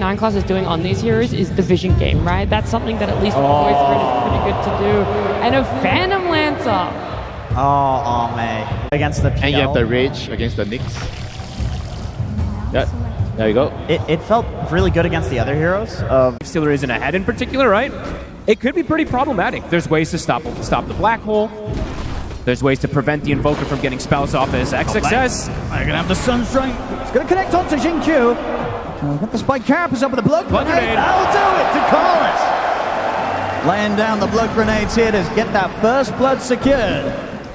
9class is doing on these heroes is the vision game, right? That's something that at least Void Spirit is pretty good to do. And a Phantom Lancer. Oh, Arme against the PL. And you have the Rage against the Nyx. Yeah, there you go. It felt really good against the other heroes. Stealer isn't ahead in particular, right? It could be pretty problematic. There's ways to stop the black hole. There's ways to prevent the Invoker from getting spells off his XXS. They're going to have the Sunstrike. It's going to connect onto Xingqiu. Got the Spike Carapace up with the Blood Grenade. That'll do it to Carlos. Laying down the Blood Grenades here to get that first blood secured.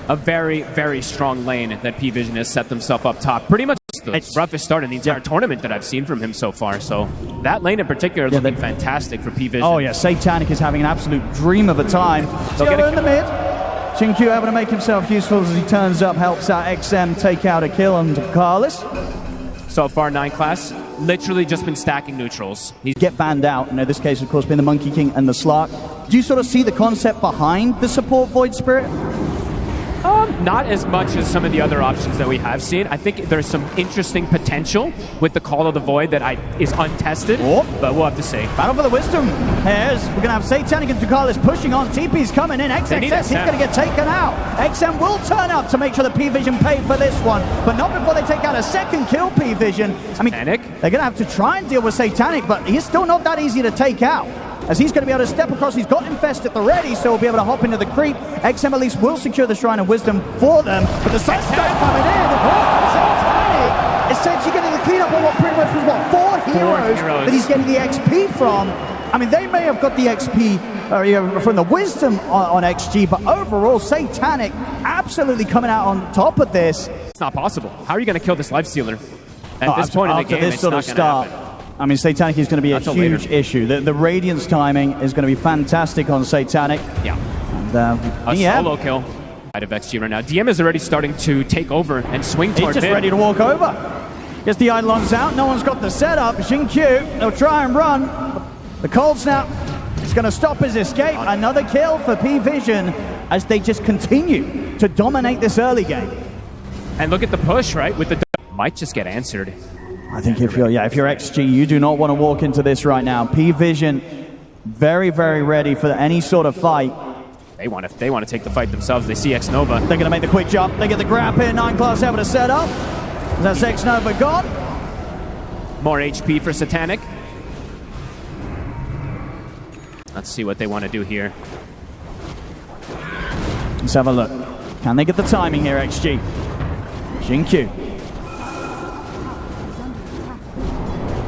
A very, very strong lane that PVISION has set themselves up top. Pretty much the roughest start in the entire tournament that I've seen from him so far. So that lane in particular is looking fantastic for PVISION. Oh yeah, Satanic is having an absolute dream of a time. They'll get in the mid. Xingqiu able to make himself useful as he turns up, helps out XM take out a kill on Carlos. So far, 9class, literally just been stacking neutrals. He's get banned out, and in this case, of course, being the Monkey King and the Slark. Do you sort of see the concept behind the support Void Spirit? Not as much as some of the other options that we have seen. I think there's some interesting potential with the Call of the Void that is untested, but we'll have to see. Battle for the Wisdom. We're going to have Satanic and Ducalis pushing on. TP's coming in. XXS, he's going to get taken out. XM will turn up to make sure that PVISION pay for this one, but not before they take out a second kill, PVISION. I mean, they're going to have to try and deal with Satanic, but he's still not that easy to take out. As he's going to be able to step across, he's got Infest at the ready, so he'll be able to hop into the creep. XM at least will secure the Shrine of Wisdom for them, but the Sunstrike coming in. Satanic essentially getting the cleanup on what pretty much was, four heroes that he's getting the XP from. I mean, they may have got the XP from the Wisdom on XG, but overall, Satanic absolutely coming out on top of this. It's not possible. How are you going to kill this Lifestealer? At this point in the game, it's not going to happen. I mean, Satanic is going to be a huge issue. The Radiance timing is going to be fantastic on Satanic. Yeah. And, a solo kill out of XG right now. DM is already starting to take over and swing toward He's just ready to walk over. Gets the Eidolons out. No one's got the setup. Xingqiu, they'll try and run. The Cold Snap is going to stop his escape. Another kill for PVISION as they just continue to dominate this early game. And look at the push, right? With the might just get answered. I think if you're XG, you do not want to walk into this right now. PVISION very, very ready for any sort of fight. They want to take the fight themselves. They see X-Nova. They're going to make the quick jump. They get the grab here. 9class able to set up. That's X-Nova gone. More HP for Satanic. Let's see what they want to do here. Let's have a look. Can they get the timing here, XG? Xingqiu.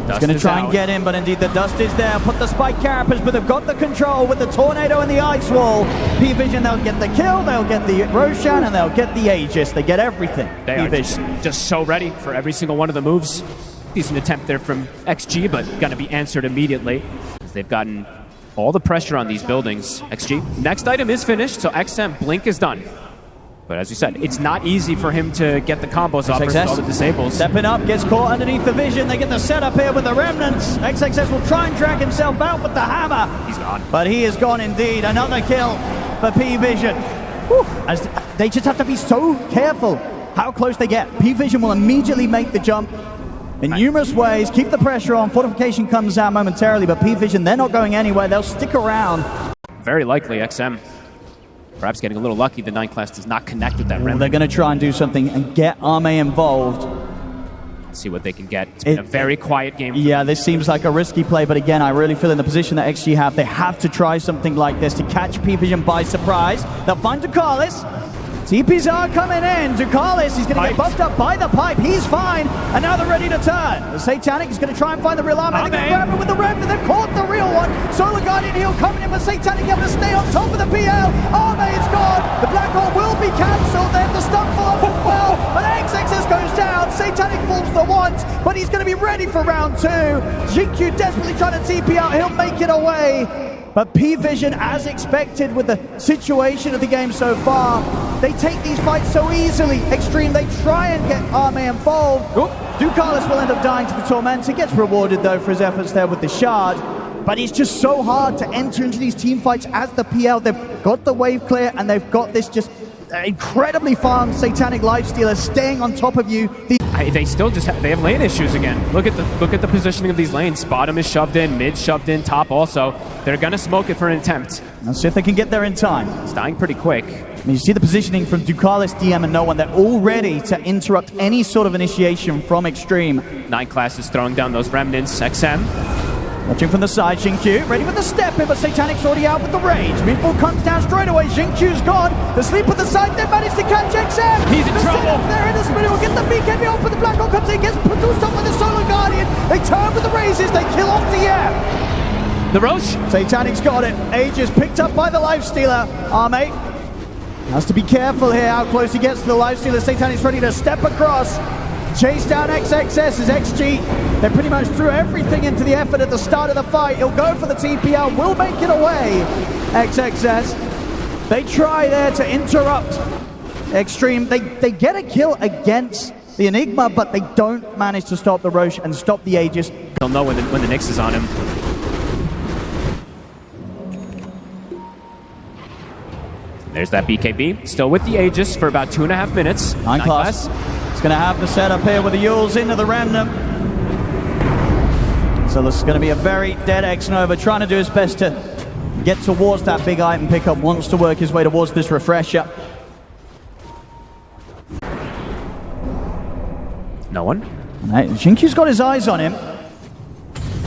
He's going to try and get in, but indeed the dust is there. Put the Spike Carapace, but they've got the control with the Tornado and the Ice Wall. PVISION, they'll get the kill, they'll get the Roshan, and they'll get the Aegis. They get everything. They are just so ready for every single one of the moves. Decent attempt there from XG, but going to be answered immediately. As they've gotten all the pressure on these buildings. XG, next item is finished, so XM Blink is done. But as you said, it's not easy for him to get the combos off versus all the disables. Stepping up, gets caught underneath the vision. They get the setup here with the Remnants. XXS will try and drag himself out with the hammer. He's gone. But he is gone indeed. Another kill for PVISION. As they just have to be so careful how close they get. PVISION will immediately make the jump in numerous ways. Keep the pressure on. Fortification comes out momentarily, but PVISION, they're not going anywhere. They'll stick around. Very likely XM. Perhaps getting a little lucky, the 9class does not connect with that remnant. They're going to try and do something and get Arme involved. Let's see what they can get. It's been a very quiet game. Yeah, this seems like a risky play, but again, I really feel in the position that XG have, they have to try something like this to catch PVISION by surprise. They'll find Ducalis. TPs are coming in. Ducalis, he's going to get bumped up by the pipe. He's fine. And now they're ready to turn. The Satanic is going to try and find the real Arme. They're going to grab him with the Rev, and they've caught the real one. Solar Guardian Heal coming in, but Satanic able to stay on top of the PL. Arme is gone. The Black Hole will be cancelled. They have the stun follow as well. But XXS goes down. Satanic falls for once, but he's going to be ready for round two. Xingqiu desperately trying to TP out. He'll make it away. But PVISION, as expected with the situation of the game so far, they take these fights so easily. Xtreme, they try and get Arme involved. Ducalis will end up dying to the Tormentor. Gets rewarded, though, for his efforts there with the Shard. But it's just so hard to enter into these team fights as the PL. They've got the wave clear, and they've got this just incredibly fun Satanic Lifestealer staying on top of you. I They still just they have lane issues again. Look at the positioning of these lanes. Bottom is shoved in, mid shoved in, top also. They're gonna smoke it for an attempt. Let's see if they can get there in time. It's dying pretty quick. I mean, you see the positioning from Ducalis, DM, and No One. They're all ready to interrupt any sort of initiation from Xtreme. 9 classes throwing down those remnants. XM. Watching from the side, Xingqiu ready with the step in, but Satanic's already out with the rage. Meatball comes down straight away. Xingqiu's gone. The sleep at the side, they managed to catch XM. He's in trouble. There in the spinner will get the BKB off, but the Black Hole comes in, gets put to stop with the Solar Guardian. They turn with the raises, they kill off the air. The Roche. Satanic's got it. Aegis picked up by the Lifestealer. Arme has to be careful here how close he gets to the Lifestealer. Satanic's ready to step across. Chase down XXS as XG. They pretty much threw everything into the effort at the start of the fight. He'll go for the TPL, will make it away. XXS. They try there to interrupt Xtreme. They get a kill against the Enigma, but they don't manage to stop the Roche and stop the Aegis. He'll know when the Nyx is on him. There's that BKB. Still with the Aegis for about 2.5 minutes. 9 class. It's going to have the setup here with the Yules into the Remnant. So this is going to be a very dead X-Nova, trying to do his best to get towards that big item pickup, wants to work his way towards this refresher. No one. Right, Xingqiu's got his eyes on him.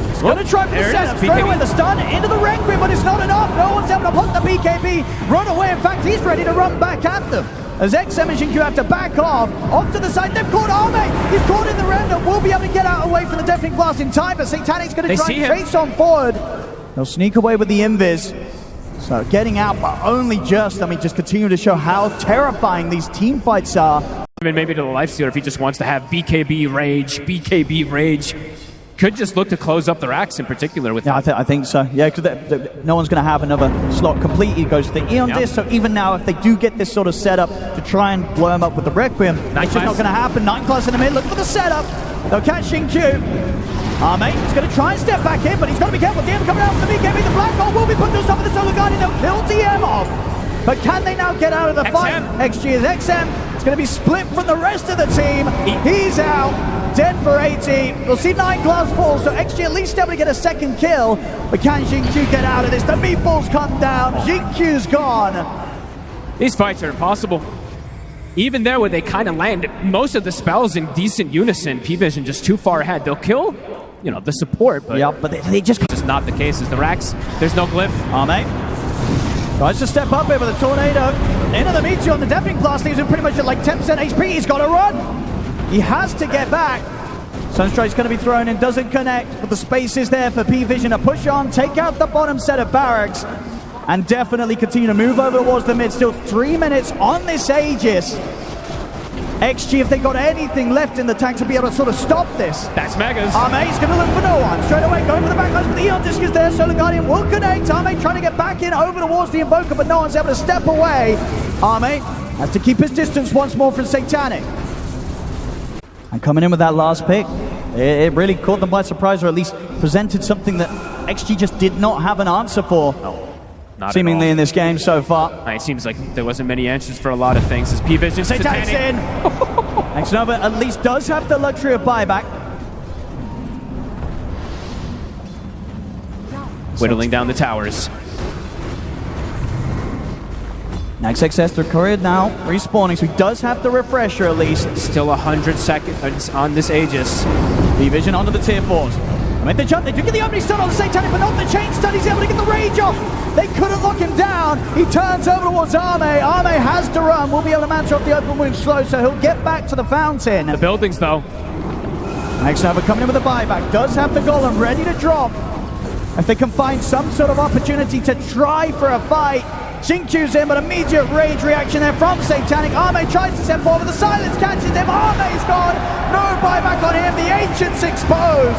He's going to try for the setup. Straight away the stun into the Requiem, but it's not enough. No one's able to put the BKB, run away. In fact, he's ready to run back at them. As XM and Xingqiu have to back off to the side. They've caught Arme. He's caught in the Remnant. Will be able to get out away from the Deafening Blast in time, but Satanic's going to try and chase on forward. They'll sneak away with the Invis. So getting out, but only just. I mean, just continue to show how terrifying these team fights are. I mean, maybe to the Lifestealer if he just wants to have BKB rage. Could just look to close up the racks in particular with I think so. Yeah, because no one's going to have another slot complete. He goes to the Eon Disc, so even now, if they do get this sort of setup to try and blow him up with the Requiem, it's just not going to happen. 9 class in the mid, look for the setup. They'll catch Xingqiu. He's going to try and step back in, but he's got to be careful. DM coming out with the BKB. The Black Hole will be put to stop with the Solar Guardian. They'll kill DM off. But can they now get out of the fight? XG is XM. It's going to be split from the rest of the team. He's out. Dead for 80. We'll see 9 glass fall, so XG at least able to get a second kill. But can Xingqiu get out of this? The meatballs come down. Xingqiu's gone. These fights are impossible. Even there where they kind of land most of the spells in decent unison, PVISION just too far ahead. They'll kill, the support, but, but they just... This is not the case. As the racks, there's no glyph. Tries to step up here with a tornado. Into the Meteor on the Deafening Blast. He's in pretty much at like 10% HP. He's got to run. He has to get back. Sunstrike's going to be thrown in, doesn't connect, but the space is there for PVISION to push on, take out the bottom set of barracks, and definitely continue to move over towards the mid. Still 3 minutes on this Aegis. XG, if they got anything left in the tank to be able to sort of stop this. That's Megas. Arme's going to look for no one. Straight away, going for the backlash, but the Eon Disc is there. Solar Guardian will connect. Arme trying to get back in over towards the Invoker, but no one's able to step away. Arme has to keep his distance once more from Satanic. And coming in with that last pick, it really caught them by surprise, or at least presented something that XG just did not have an answer for. No, not seemingly in this game so far. It seems like there wasn't many answers for a lot of things. As PVISION Satanic's in. Xnova at least does have the luxury of buyback. Whittling down the towers. XXS through Courier now respawning, so he does have the refresher at least. Still 100 seconds on this Aegis. PVISION onto the tier 4s. I mean, they jump, they do get the opening stun on the Satanic, but not the chain stun. He's able to get the rage off. They couldn't lock him down. He turns over towards Arme. Arme has to run. Will be able to manage off the open wound slow, so he'll get back to the fountain. The buildings, though. Xnova coming in with a buyback. Does have the Golem ready to drop. If they can find some sort of opportunity to try for a fight. Xingqiu's in, but immediate rage reaction there from Satanic. Arme tries to step forward, the silence catches him. Arme's gone. No buyback on him. The Ancient's exposed.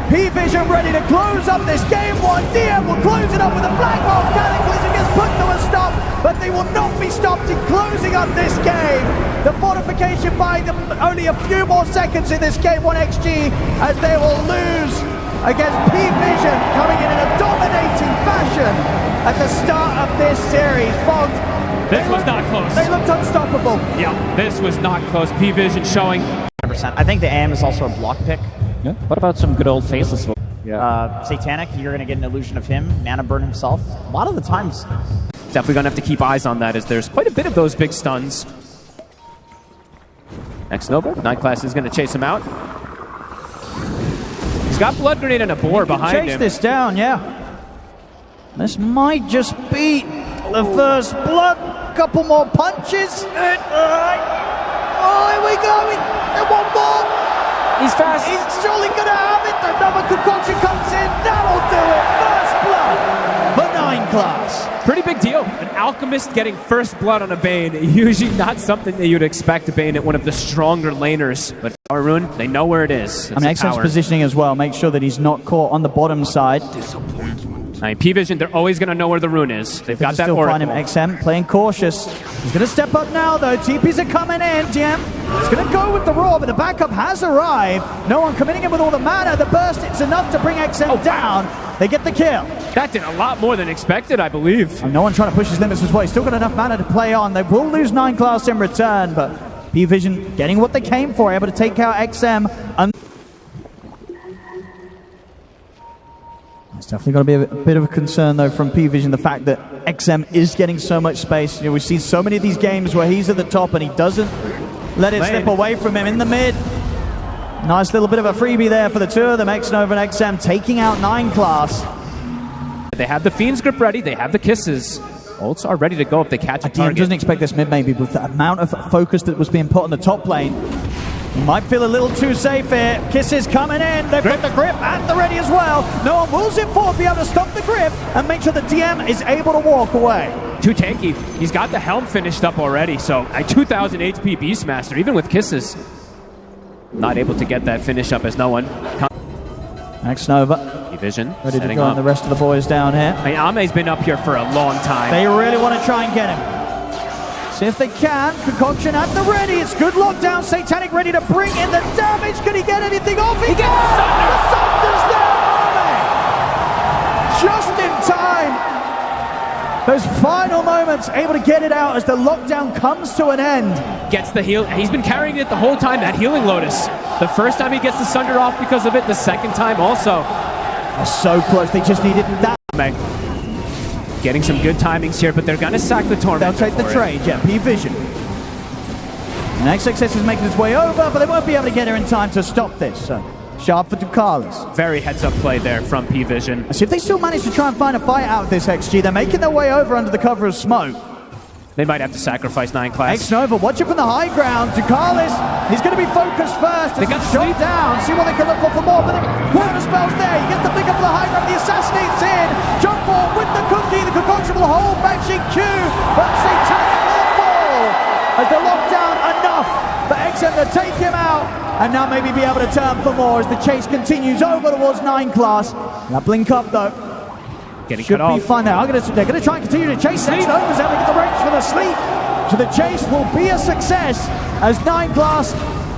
PVISION ready to close up this game one. DM will close it up with a Black Hole Cataclysm. Gets put to a stop, but they will not be stopped in closing up this game. The fortification buying them only a few more seconds in this game one XG, as they will lose against PVISION, coming in a dominating fashion at the start of this series. Fogs, this was not close. They looked unstoppable. Yeah, this was not close. PVISION showing 100%. I think the AM is also a block pick. Yeah. What about some good old faces? Yeah. Satanic, you're going to get an illusion of him. Mana burn himself. A lot of the times. Definitely going to have to keep eyes on that as there's quite a bit of those big stuns. Xnova, Night Class is going to chase him out. He's got Blood Grenade and a boar behind him. Chase this down, yeah. This might just be the first blood. Couple more punches. Oh, here we go. And one more. He's fast. He's surely going to have it. Another concoction comes in. That'll do it. First blood for 9 class. Pretty big deal. An Alchemist getting first blood on a Bane. Usually not something that you'd expect a Bane at one of the stronger laners. But Power Rune, they know where it is. I mean, XM's positioning as well. Make sure that he's not caught on the bottom side. I mean, PVISION, they're always going to know where the rune is. They've got that still oracle. Find him. XM playing cautious. He's going to step up now, though. TPs are coming in. DM is going to go with the Raw, but the backup has arrived. No one committing in with all the mana. The burst, it's enough to bring XM down. They get the kill. That did a lot more than expected, I believe. And no one trying to push his limits as well. He's still got enough mana to play on. They will lose 9 class in return, but PVISION getting what they came for, able to take out XM. It's definitely going to be a bit of a concern, though, from PVISION, the fact that XM is getting so much space. You know, we've seen so many of these games where he's at the top and he doesn't let it slip away from him in the mid. Nice little bit of a freebie there for the two of them, Xnova and XM, taking out 9 class. They have the Fiend's Grip ready. They have the Kisses. Ults are ready to go if they catch a target. DM doesn't expect this mid, maybe, with the amount of focus that was being put on the top lane. He might feel a little too safe here. Kisses coming in. They've got the grip at the ready as well. No one wills it forward, be able to stop the grip and make sure the DM is able to walk away. Too tanky. He's got the helm finished up already, so a 2,000 HP Beastmaster, even with Kisses. Not able to get that finish up as no one. Xnova. PVISION Ready to go on the rest of the boys down here. I mean, Ame's been up here for a long time. They really want to try and get him. See if they can. Concoction at the ready. It's good lockdown. Satanic ready to bring in the damage. Can he get anything off? He gets the Thunder's there. Just in time. Those final moments, able to get it out as the lockdown comes to an end. Gets the heal. He's been carrying it the whole time, that Healing Lotus. The first time he gets the Sunder off because of it. The second time also. They're so close. They just needed that. Getting some good timings here, but they're going to sack the Tormentor. They'll take the trade, yeah. PVISION. And XXS is making its way over, but they won't be able to get here in time to stop this. So, sharp for Ducalis. Very heads-up play there from PVISION. See if they still manage to try and find a fight out of this XG. They're making their way over under the cover of smoke. They might have to sacrifice 9 class. Xnova, watch it from the high ground. Ducalis, he's going to be focused first. They got shot down. See what they can look for more. But the corner spell's there. He gets the pick up for the high ground. The assassinate's in. Jump ball with the cookie. The concoction will hold back in Q. But Satanic will fall. As the lockdown enough for XM to take him out. And now maybe be able to turn for more as the chase continues over towards 9 class. Now blink up though. Getting Should cut be off. fine there. They're going to try and continue to chase. Xnova's able to get the range for the sleep. So the chase will be a success as 9 class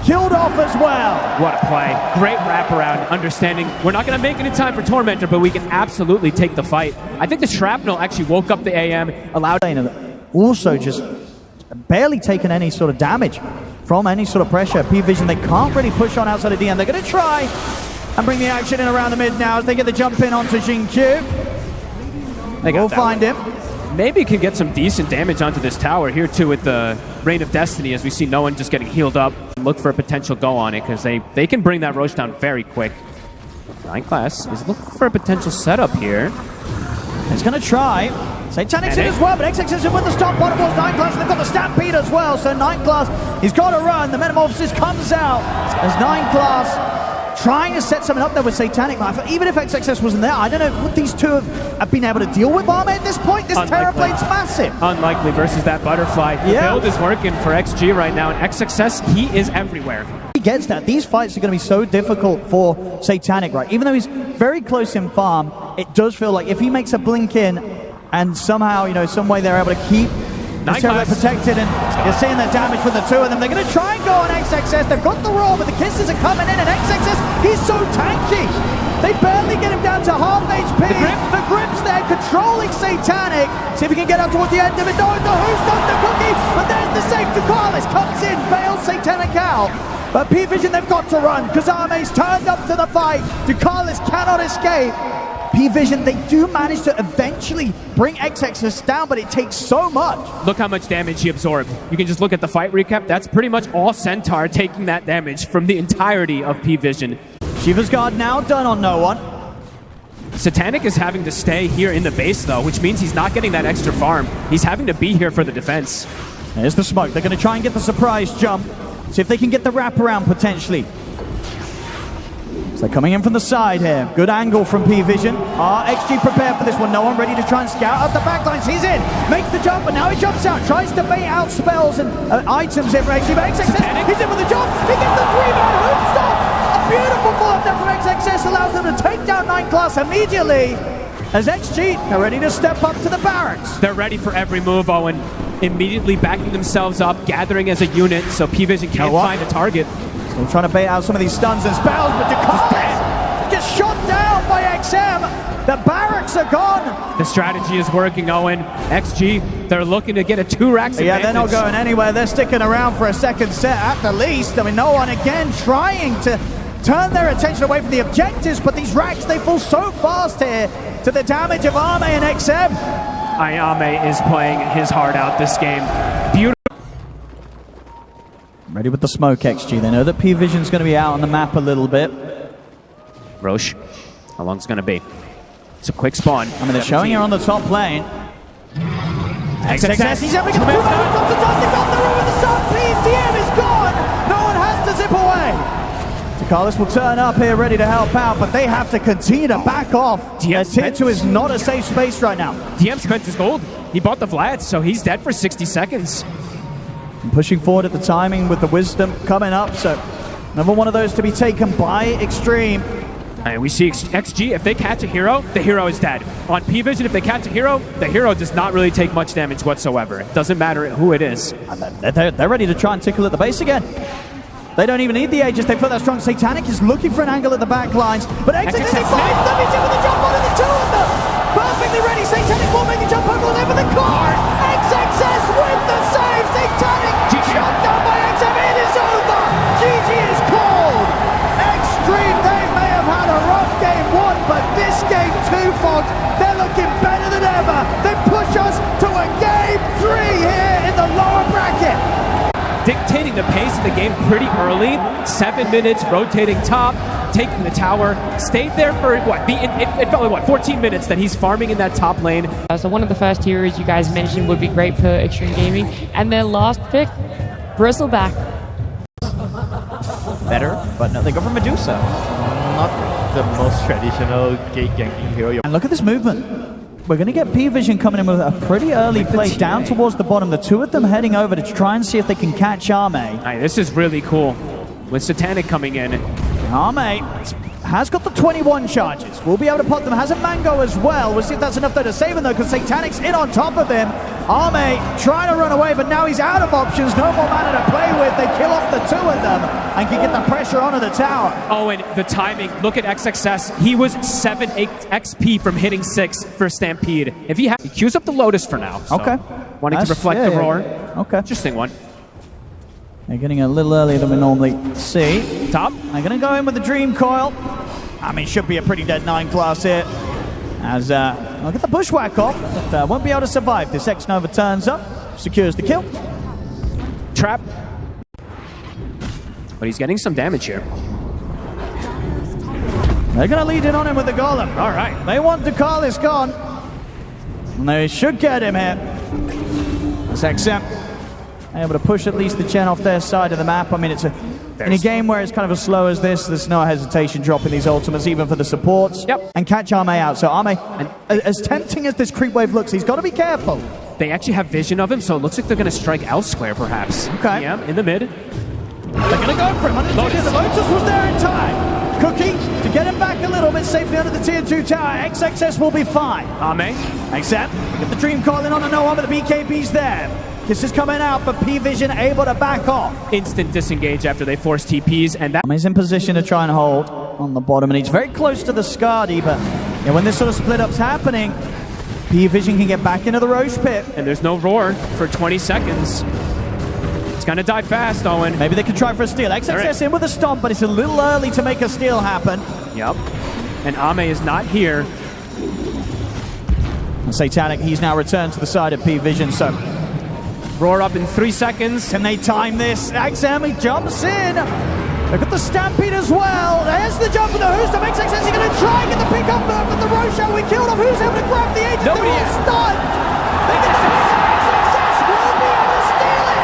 killed off as well. What a play. Great wraparound, understanding we're not going to make it in time for Tormentor, but we can absolutely take the fight. I think the Shrapnel actually woke up the AM, allowed... Also just barely taken any sort of damage from any sort of pressure. PVISION, they can't really push on outside of DM. They're going to try and bring the action in around the mid now as they get the jump in onto Xingqiu. We'll find him. Maybe can get some decent damage onto this tower here too with the Reign of Destiny, as we see no one just getting healed up. Look for a potential go on it because they can bring that Roche down very quick. 9 class is looking for a potential setup here. He's going to try. Satanic's in as well, but XX is in with the stop. Bottom was 9 class, and they've got the Stampede as well. So 9 class, he's got to run. The Metamorphosis comes out as 9 class trying to set something up there with Satanic Life. Even if XXS wasn't there, I don't know, would these two have been able to deal with Arme at this point? This Terrorplane's massive. Unlikely versus that Butterfly. The build is working for XG right now, and XXS, he is everywhere. He gets that. These fights are going to be so difficult for Satanic, right? Even though he's very close in farm, it does feel like if he makes a blink in and somehow, you know, some way they're able to keep the Terror protected, and you're seeing the damage with the two of them. They're going to try and go on XXS. They've got the roar, but the kisses are coming in, and XXS, he's so tanky. They barely get him down to half HP. The grip's there, controlling Satanic. See if he can get up towards the end of it. No, who's done the cookie? But there's the safe. Ducalis comes in, bails Satanic out. But PVISION, they've got to run, because Arme's turned up to the fight. Ducalis cannot escape. PVISION, they do manage to eventually bring XXS down, but it takes so much. Look how much damage he absorbed. You can just look at the fight recap. That's pretty much all Centaur taking that damage from the entirety of PVISION. Shiva's guard now done on no one. Satanic is having to stay here in the base, though, which means he's not getting that extra farm. He's having to be here for the defense. There's the smoke. They're going to try and get the surprise jump. See if they can get the wraparound, potentially. So they're coming in from the side here. Good angle from PVISION. XG prepared for this one. No one ready to try and scout out the backlines. He's in. Makes the jump, but now he jumps out. Tries to bait out spells and items here for XG. But XXS, he's in with the jump. He gets the 3-man hoop stop. A beautiful follow-up there from XXS allows them to take down 9 class immediately. As XG, they're ready to step up to the barracks. They're ready for every move, Owen. Immediately backing themselves up, gathering as a unit, so PVISION can't find a target. Still trying to bait out some of these stuns and spells, but Ducalis gets shot down by XM. The barracks are gone. The strategy is working, Owen. XG, they're looking to get a 2-racks advantage. Yeah, they're not going anywhere. They're sticking around for a second set at the least. I mean, no one again trying to turn their attention away from the objectives, but these racks, they fall so fast here to the damage of Arme and XM. Ayame is playing his heart out this game. Beautiful. Ready with the smoke, XG. They know that PVISION's going to be out on the map a little bit. Roche, how long is it going to be? It's a quick spawn. I mean, they're showing here on the top lane. XXS, he's having a minutes down. Comes the dust, got the over the sun. PDM is gone. No one has to zip away. Ducalis will turn up here ready to help out, but they have to continue to back off. Tier 2 is not a safe space right now. DM spent his gold. He bought the Vlad, so he's dead for 60 seconds. And pushing forward at the timing with the wisdom coming up, so another one of those to be taken by Xtreme. And we see XG, if they catch a hero, the hero is dead. On PVISION, if they catch a hero, the hero does not really take much damage whatsoever. It doesn't matter who it is. They're ready to try and tickle at the base again. They don't even need the Aegis, they feel that strong. Satanic is looking for an angle at the back lines, but XXS finds them, he's in with the jump on the 2 of them! Perfectly ready, Satanic will make the jump over there for the car! XXS with the save! Satanic shot down by XM, it is over! GG is called! Xtreme, they may have had a rough game 1, but this game 2, Fox, they're looking better than ever! They push us to a game 3 here in the lower bracket! Dictating the pace of the game pretty early. 7 minutes, rotating top, taking the tower. Stayed there for, what, it felt like, 14 minutes that he's farming in that top lane. So one of the first heroes you guys mentioned would be great for Xtreme Gaming. And their last pick, Bristleback. Better, but no, they go for Medusa. Not the most traditional gate ganking hero. And look at this movement. We're going to get PVISION coming in with a pretty early play down towards the bottom. The 2 of them heading over to try and see if they can catch Arme. Right, this is really cool. With Satanic coming in. Arme has got the 21 charges. We'll be able to pop them. Has a Mango as well. We'll see if that's enough though to save him though, because Satanic's in on top of him. Arme trying to run away, but now he's out of options. No more mana to play with. They kill off the 2 of them and can get the pressure onto the tower. Oh, and the timing. Look at XXS. He was 7 XP from hitting 6 for Stampede. If he queues up the Lotus for now. So Okay. Wanting to reflect the roar. Okay. Interesting one. They're getting a little earlier than we normally see. Top. They're going to go in with the Dream Coil. I mean, should be a pretty dead 9 class here. As, I'll get the Bushwhack off, but won't be able to survive. This X-Nova turns up, secures the kill. Trap. But he's getting some damage here. They're going to lead in on him with the Golem. All right. They want Ducalis gone. And they should get him here. This XM able to push at least the Chen off their side of the map. I mean, it's in a game where it's kind of as slow as this, there's no hesitation dropping these ultimates, even for the supports. Yep. And catch Arme out. So Arme, as tempting as this creep wave looks, he's got to be careful. They actually have vision of him, so it looks like they're going to strike elsewhere, perhaps. Okay. Yeah, in the mid. They're going to go for him. The Lotus was there in time. Cookie to get him back a little bit safely under the tier 2 tower. XXS will be fine. Arme. Except, get the Dream calling on a no one, but the BKB's there. This is coming out, but PVISION able to back off. Instant disengage after they force TPs, and that... He's in position to try and hold on the bottom, and he's very close to the Skadi, but when this sort of split-up's happening, PVISION can get back into the Roche pit. And there's no roar for 20 seconds. It's gonna die fast, Owen. Maybe they can try for a steal. XXS in with a stomp, but it's a little early to make a steal happen. Yep. And Ame is not here. And Satanic, he's now returned to the side of PVISION, so Roar up in 3 seconds. can they time this? XM, he jumps in. Look at the Stampede as well. There's the jump with the Hoostum. XXS, he's going to try and get the pick up there, but the Roshan we killed off. Who's able to grab the agent? Nobody They're all is. stunned. XXS will be able to steal it.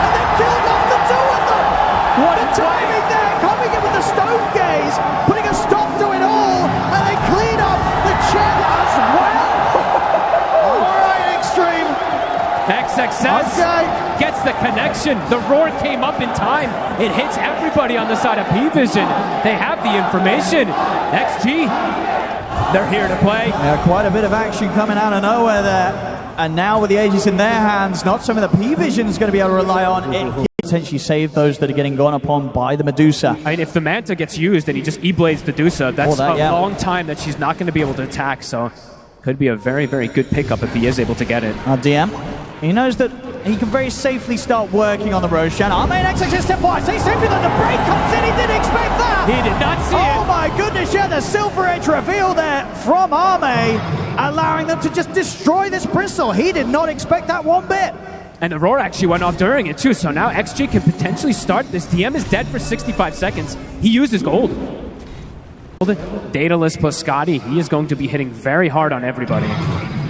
And they've killed off the two of them. What The a play. timing there, coming in with the Stone Gaze, putting a stop to it all, and they clean up the Chen as well. All right, Xtreme. XXS Okay. gets the connection. The roar came up in time. It hits everybody on the side of PVISION. They have the information. XG, they're here to play. Yeah, quite a bit of action coming out of nowhere there. And now with the Aegis in their hands, not something that PVISION is going to be able to rely on. It can potentially save those that are getting gone upon by the Medusa. I mean, if the Manta gets used and he just E-blades the Medusa, that's a yeah. long time that she's not going to be able to attack. So could be a very, very good pickup if he is able to get it. DM, he knows that he can very safely start working on the Roshan. Arme and XXS step wide. Stay safely that the break comes in. He didn't expect that. He did not see Oh it. my goodness, yeah, the Silver Edge reveal there from Arme, allowing them to just destroy this Bristol. He did not expect that one bit. And the roar actually went off during it too. So now XG can potentially start. This DM is dead for 65 seconds. He used his gold. Daedalus plus Scotty, he is going to be hitting very hard on everybody.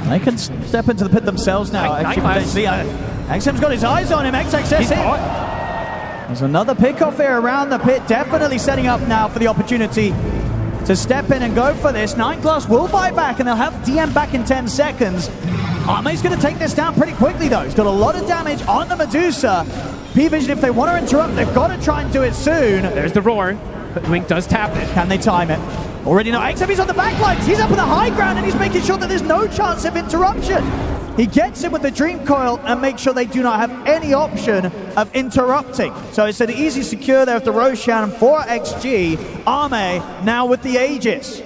They can step into the pit themselves now. Night Actually, XM's got his eyes on him. XXS He's in. caught. There's another pickoff here around the pit. Definitely setting up now for the opportunity to step in and go for this. 9 Class will fight back, and they'll have DM back in 10 seconds. Arme's going to take this down pretty quickly, though. He's got a lot of damage on the Medusa. PVISION, if they want to interrupt, they've got to try and do it soon. There's the roar. Wink does tap it. Can they time it? Already no. XM, he's on the back lines. He's up on the high ground, and he's making sure that there's no chance of interruption. He gets in with the Dream Coil and makes sure they do not have any option of interrupting. So it's an easy secure there with the Roshan for XG. Arme now with the Aegis.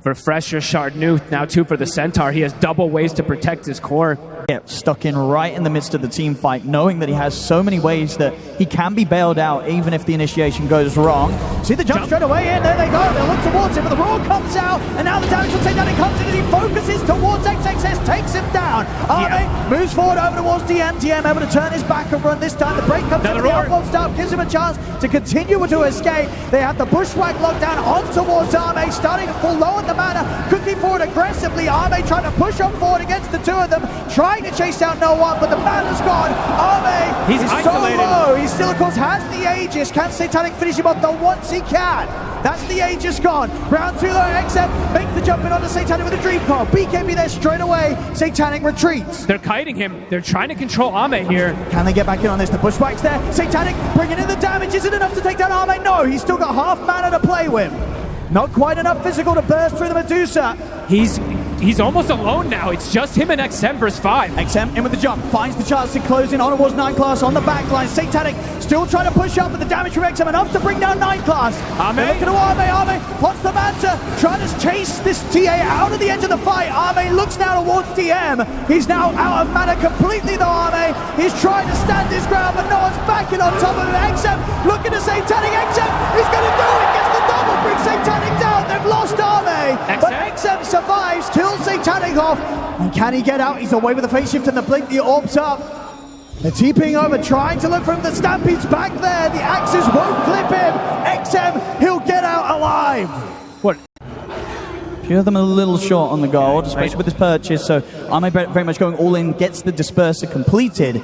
Refresher Shard new now too for the Centaur. He has double ways to protect his core. Get stuck in right in the midst of the team fight, knowing that he has so many ways that he can be bailed out even if the initiation goes wrong. See the jump straight away in, there they go, they look towards him, but the roar comes out, and now the damage will take down, it comes in and he focuses towards XXS, takes him down. Arme moves forward over towards DM able to turn his back and run this time. The break comes in, the outboard stop gives him a chance to continue to escape. They have the bushwhack locked down on towards Arme, starting to fall low at the mana, cooking forward aggressively. Arme trying to push on forward against the two of them, trying to chase out no one, but the mana's gone. Arme He's is isolated. so low. He still, of course, has the Aegis. Can Satanic finish him off the once he can? That's the Aegis gone. Round 2 though, XM makes the jump in onto Satanic with a Dream Coil. BKB there straight away. Satanic retreats. They're kiting him. They're trying to control Ame here. Can they get back in on this? The bushwhack's there. Satanic bringing in the damage. Is it enough to take down Arme? No, he's still got half mana to play with. Not quite enough physical to burst through the Medusa. He's almost alone now. It's just him and XM versus 5. XM in with the jump, finds the chance to close in on towards 9 Class on the back line. Satanic still trying to push up, but the damage from XM enough to bring down 9 Class. Arme. They're looking to Arme wants the Manta, trying to chase this TA out of the edge of the fight. Arme looks now towards DM. He's now out of mana completely though, Arme. He's trying to stand his ground, but no one's backing on top of him. XM looking to Satanic. XM, he's going to do it. Gets the double, brings Satanic down. They've lost Arme, but XM survives, kills Satanic off. And can he get out? He's away with the face shift and the blink, the orbs up. They're TPing over, trying to look for him. The Stampede's back there. The axes won't clip him. XM, he'll get out alive. What? A few of them are a little short on the gold, especially with this purchase. So Arme very much going all in, gets the disperser completed.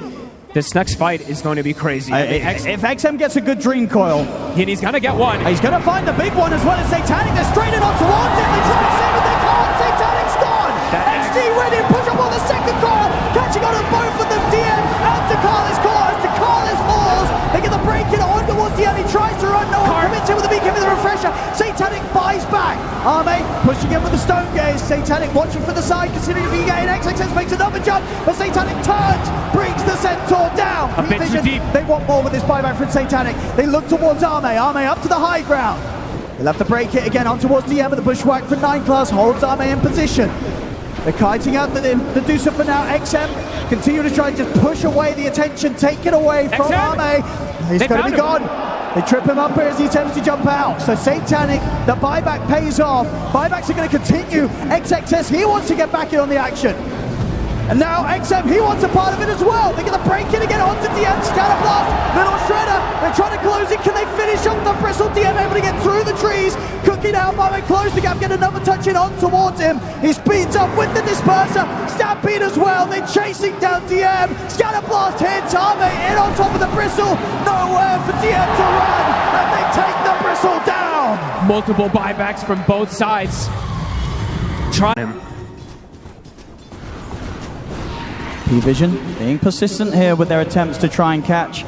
This next fight is going to be crazy. If XM gets a good Dream Coil, and he's going to get one. he's going to find the big one as well as Satanic. They're straight in on towards him. They try to save it, they can't. Satanic's gone. XG ready to push up on the second coil, catching on to both of them. DM and Dakalis cause. Dakalis falls. They get the break in on towards DM. He tries to run. No one commits him with the BKB with the refresher. Satanic buys back. Arme pushing in with the Stone Gaze. Satanic watching for the side, considering if he can get in. XXS makes another jump, but Satanic turns, brings the Centaur down. A bit too deep. They want more with this buyback from Satanic. They look towards Arme. Arme up to the high ground. He'll have to break it again on towards DM with the bushwhack for 9 Class. Holds Arme in position. They're kiting out the Deucer for now. XM continue to try and just push away the attention, take it away from XM. Arme. He's going to be gone. They trip him up here as he attempts to jump out. So Satanic, the buyback pays off. Buybacks are going to continue. XXS, he wants to get back in on the action. And now XM, he wants a part of it as well. They're going to break in again onto DM. Scatterblast, little shredder. They're trying to close it. Can they finish off the bristle? DM able to get through the trees. Cooking out, Buyback close the gap, get another touch in on towards him. He speeds up with the disperser. Stampede as well. They're chasing down DM. Scatterblast hits Arme in on top of the bristle. Nowhere for DM to run. And they take the bristle down. Multiple buybacks from both sides. Try him. PVISION being persistent here with their attempts to try and catch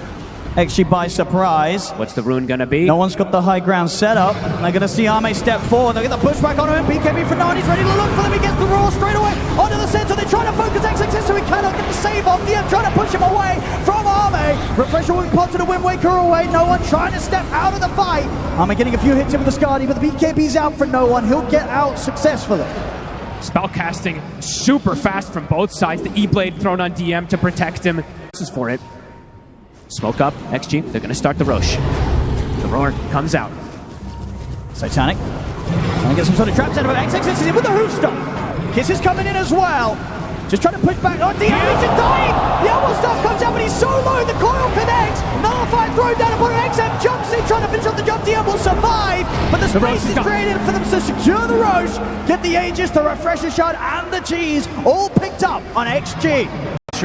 XG by surprise. What's the rune gonna be? No one's got the high ground set up. They're going to see Arme step forward. They'll get the pushback on him. BKB for 9. He's ready to look for them. He gets the roar straight away onto the center. They're trying to focus XXS so he cannot get the save off. DM trying to push him away from Arme. Refresher will pot to the Wind Waker away. No one trying to step out of the fight. Arme getting a few hits in with the Skadi, but the BKB's out for no one. He'll get out successfully. Spell casting super fast from both sides. The E-Blade thrown on DM to protect him. This is for it. Smoke up, XG. They're going to start the Roche. The roar comes out. Satanic trying to get some sort of traps out of it. XXS is in with the Hoofstone. Kiss is coming in as well. Just trying to push back. Oh, DM is just dying. The elbow stuff comes out, but he's so low. The coil connects. Nullify thrown down upon XM. Jumps in, trying to finish off the jump. DM will survive, but the space is created for them to secure the Roche. Get the Aegis, the Refresher Shard, and the Cheese all picked up on XG.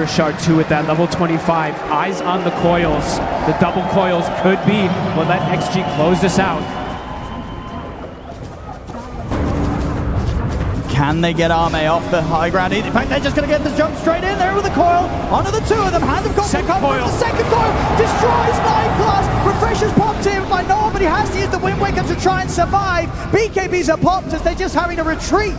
Shard 2 at that level 25. Eyes on the coils. The double coils could be what let XG close this out. Can they get Arme off the high ground? In fact, they're just going to get the jump straight in there with the coil. Onto the two of them. Hand of Goblin comes from the second coil. Destroys 9+. Refreshers popped in by no one, but he has to use the Wind Waker to try and survive. BKBs are popped as they're just having to retreat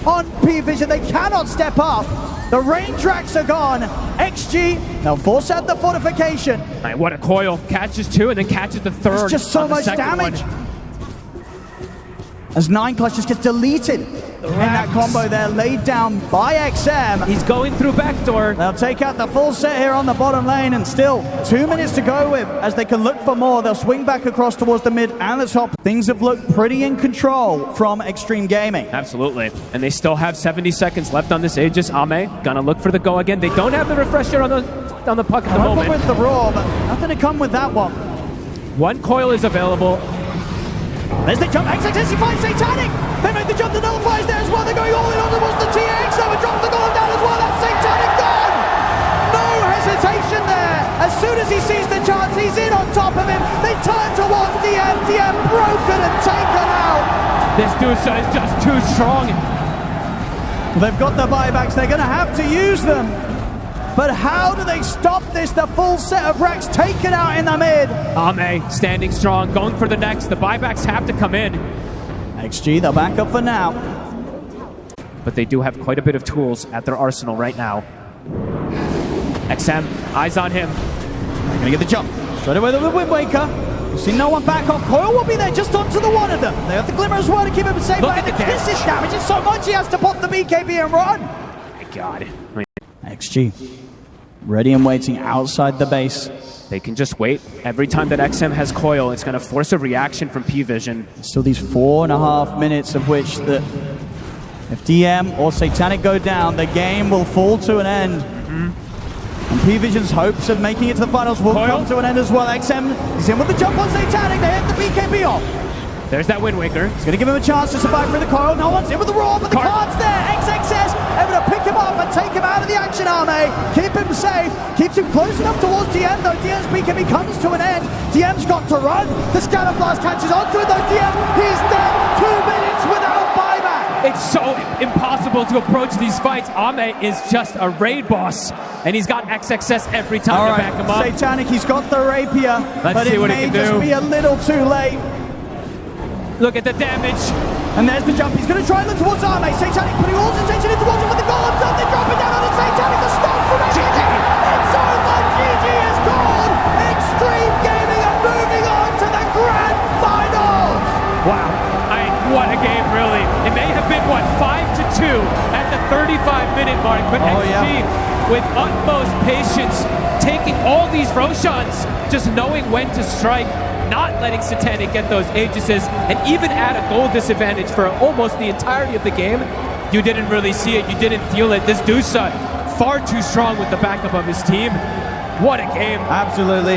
on PVISION. They cannot step up. The range racks are gone. XG, they'll force out the fortification. Right, what a coil. Catches two and then catches the third. It's just so much damage. As 9+ just gets deleted. In that combo there, laid down by XM. He's going through backdoor. They'll take out the full set here on the bottom lane, and still 2 minutes to go with as they can look for more. They'll swing back across towards the mid and the top. Things have looked pretty in control from Xtreme Gaming. Absolutely. And they still have 70 seconds left on this Aegis. Ame gonna look for the go again. They don't have the refresher on the puck at the moment. With the roar, but nothing to come with that one. One coil is available. There's the jump. XXS, he finds Satanic. They make the jump. The nullifies there as well. They're going all in on towards the TX. So it drops the golem down as well. That's Satanic gone. No hesitation there. As soon as he sees the chance, he's in on top of him. They turn towards DM. DM broken and taken out. This dude is just too strong. They've got the buybacks. They're going to have to use them. But how do they stop this? The full set of racks taken out in the mid. Ame standing strong, going for the next. The buybacks have to come in. XG, they'll back up for now. But they do have quite a bit of tools at their arsenal right now. XM, eyes on him. They're going to get the jump. Straight away with the Wind Waker. We'll see no one back off. Coil will be there just onto the one of them. They have the Glimmer as well to keep him safe. Look at the damage. Kiss damage. It's so much he has to pop the BKB and run. My God. XG. Ready and waiting outside the base. They can just wait. Every time that XM has coil, it's going to force a reaction from PVISION. Still these 4.5 minutes of which that if DM or Satanic go down, the game will fall to an end. And PVISION's hopes of making it to the finals will come to an end as well. XM is in with the jump on Satanic. They hit the BKB off. There's that Wind Waker. He's going to give him a chance to survive through the coil. No one's in with the roar, but the card's there. XXS able to pick him up and take him out of the action, Arme. Keep him safe. Keeps him close enough towards DM, though. DM's BKB comes to an end. DM's got to run. The Scatterblast catches onto it, though. DM, he's dead. 2 minutes without buyback. It's so impossible to approach these fights. Ame is just a raid boss, and he's got XXS every time to back him up. Satanic, he's got the Rapier, but it may just be a little too late. Look at the damage. And there's the jump. He's going to try and look towards Arme. Satanic putting all his attention in towards him with the golems up. They drop it down on it. Satanic, the stop from XG. It's over. GG is gone. Xtreme Gaming are moving on to the grand finals. Wow. What a game, really. It may have been, 5-2 at the 35-minute mark, but XG with utmost patience, taking all these Roshans, just knowing when to strike, not letting Satanic get those Aegises, and even at a goal disadvantage for almost the entirety of the game, you didn't really see it, you didn't feel it. This Dusa, far too strong with the backup of his team. What a game. Absolutely.